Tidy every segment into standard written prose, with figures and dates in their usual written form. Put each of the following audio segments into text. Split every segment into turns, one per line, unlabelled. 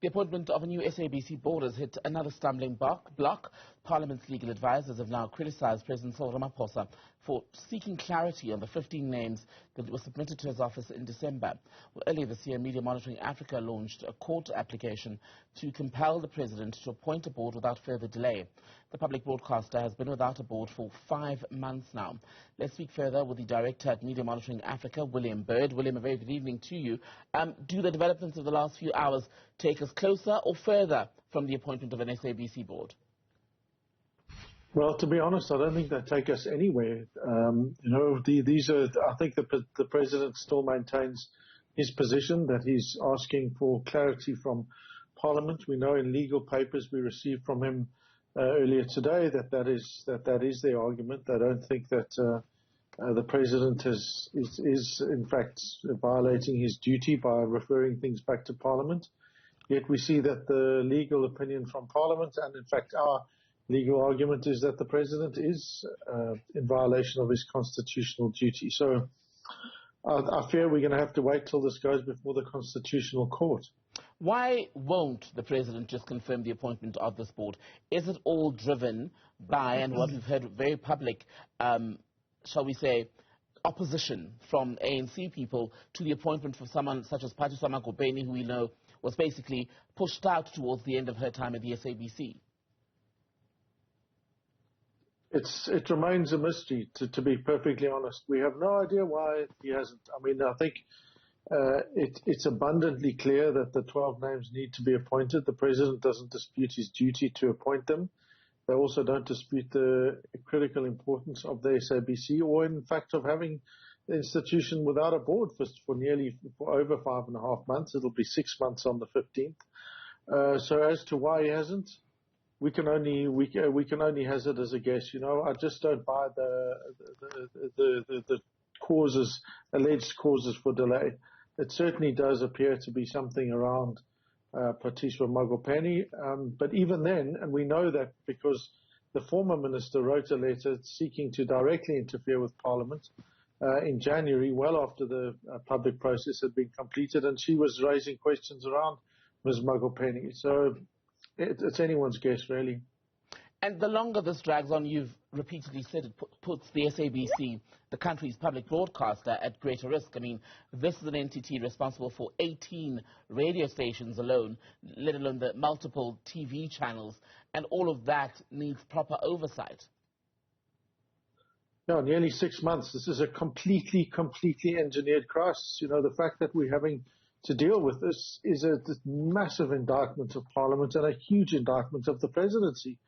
The appointment of a new SABC board has hit another stumbling block. Parliament's legal advisers have now criticised President Cyril Ramaphosa for seeking clarity on the 15 names that were submitted to his office in December. Well, earlier this year, Media Monitoring Africa launched a court application to compel the president to appoint a board without further delay. The public broadcaster has been without a board for 5 months now. Let's speak further with the director at Media Monitoring Africa, William Bird. William, a very good evening to you. Do the developments of the last few hours take us closer or further from the appointment of an SABC board?
Well, to be honest, I don't think they take us anywhere. These are. I think the president still maintains his position that he's asking for clarity from Parliament. We know in legal papers we received from him earlier today that is their argument. They don't think that the president is in fact violating his duty by referring things back to Parliament. Yet we see that the legal opinion from Parliament, and in fact our legal argument, is that the president is in violation of his constitutional duty. So I fear we're going to have to wait till this goes before the Constitutional Court.
Why won't the president just confirm the appointment of this board? Is it all driven by, and what we've heard very public, shall we say, opposition from ANC people to the appointment for someone such as Patisama Ngobeni, who we know was basically pushed out towards the end of her time at the SABC?
It remains a mystery, to be perfectly honest. We have no idea why he hasn't. I mean, I think it's abundantly clear that the 12 names need to be appointed. The president doesn't dispute his duty to appoint them. They also don't dispute the critical importance of the SABC, or in fact of having the institution without a board for over 5.5 months. It'll be 6 months on the 15th. So as to why he hasn't, we can only hazard as a guess. I just don't buy the causes, alleged causes for delay. It certainly does appear to be something around Patisama Ngobeni, but even then, and we know that because the former minister wrote a letter seeking to directly interfere with Parliament in January, well after the public process had been completed, and she was raising questions around Ms. Ngobeni. So it's anyone's guess, really.
And the longer this drags on, you've repeatedly said it puts the SABC, the country's public broadcaster, at greater risk. I mean, this is an entity responsible for 18 radio stations alone, let alone the multiple TV channels, and all of that needs proper oversight.
No, nearly 6 months. This is a completely engineered crisis. The fact that we're having to deal with this is a massive indictment of Parliament and a huge indictment of the presidency.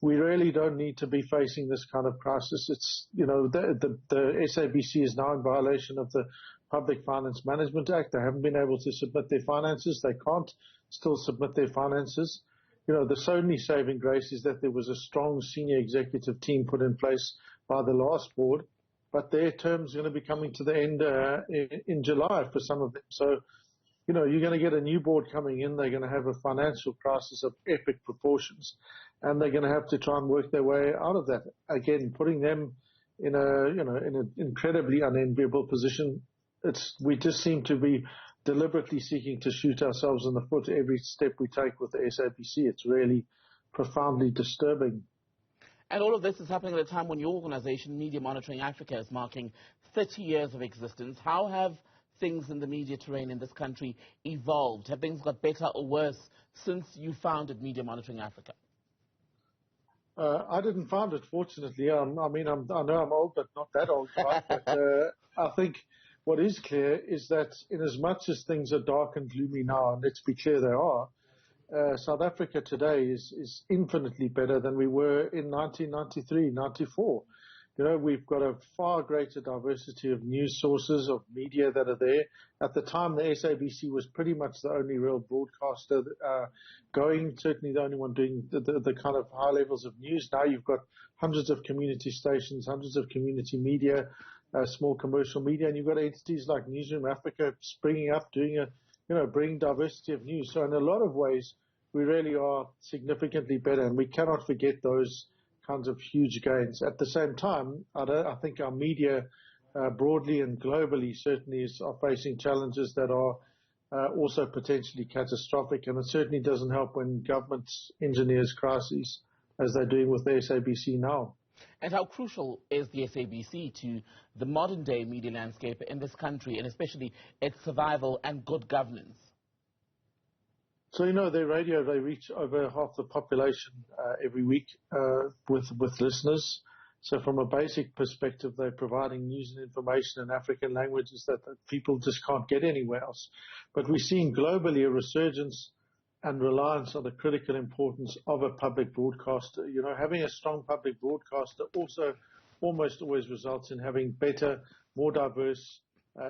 We really don't need to be facing this kind of crisis. It's, the SABC is now in violation of the Public Finance Management Act. They haven't been able to submit their finances. They can't still submit their finances. The only saving grace is that there was a strong senior executive team put in place by the last board, but their term's going to be coming to the end in July for some of them. So, you're going to get a new board coming in. They're going to have a financial crisis of epic proportions, and they're going to have to try and work their way out of that. Again, putting them in an incredibly unenviable position. We just seem to be deliberately seeking to shoot ourselves in the foot every step we take with the SABC. It's really profoundly disturbing.
And all of this is happening at a time when your organization, Media Monitoring Africa, is marking 30 years of existence. How have things in the media terrain in this country evolved? Have things got better or worse since you founded Media Monitoring Africa?
I didn't found it, fortunately. I know I'm old, but not that old. Right? But I think what is clear is that in as much as things are dark and gloomy now, and let's be clear they are, South Africa today is infinitely better than we were in 1993, 94. We've got a far greater diversity of news sources, of media that are there. At the time, the SABC was pretty much the only real broadcaster going, certainly the only one doing the kind of high levels of news. Now you've got hundreds of community stations, hundreds of community media, small commercial media, and you've got entities like Newzroom Afrika springing up, doing bringing diversity of news. So in a lot of ways, we really are significantly better, and we cannot forget those kinds of huge gains. At the same time, I think our media broadly and globally certainly are facing challenges that are also potentially catastrophic. And it certainly doesn't help when government engineers crises, as they're doing with the SABC now.
And how crucial is the SABC to the modern-day media landscape in this country, and especially its survival and good governance?
So, their radio, they reach over half the population every week with listeners. So from a basic perspective, they're providing news and information in African languages that people just can't get anywhere else. But we're seeing globally a resurgence and reliance on the critical importance of a public broadcaster. Having a strong public broadcaster also almost always results in having better, more diverse,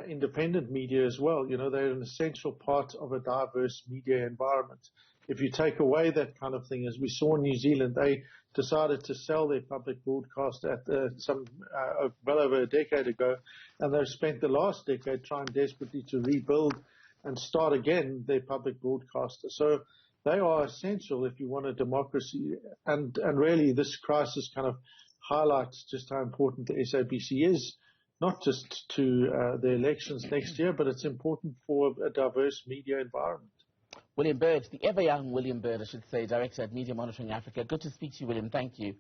independent media as well. They're an essential part of a diverse media environment. If you take away that kind of thing, as we saw in New Zealand, they decided to sell their public broadcast at well over a decade ago, and they've spent the last decade trying desperately to rebuild and start again their public broadcaster. So they are essential if you want a democracy, and really this crisis kind of highlights just how important the SABC is, not just to the elections next year, but it's important for a diverse media environment.
William Bird, the ever-young William Bird, I should say, Director at Media Monitoring Africa. Good to speak to you, William. Thank you.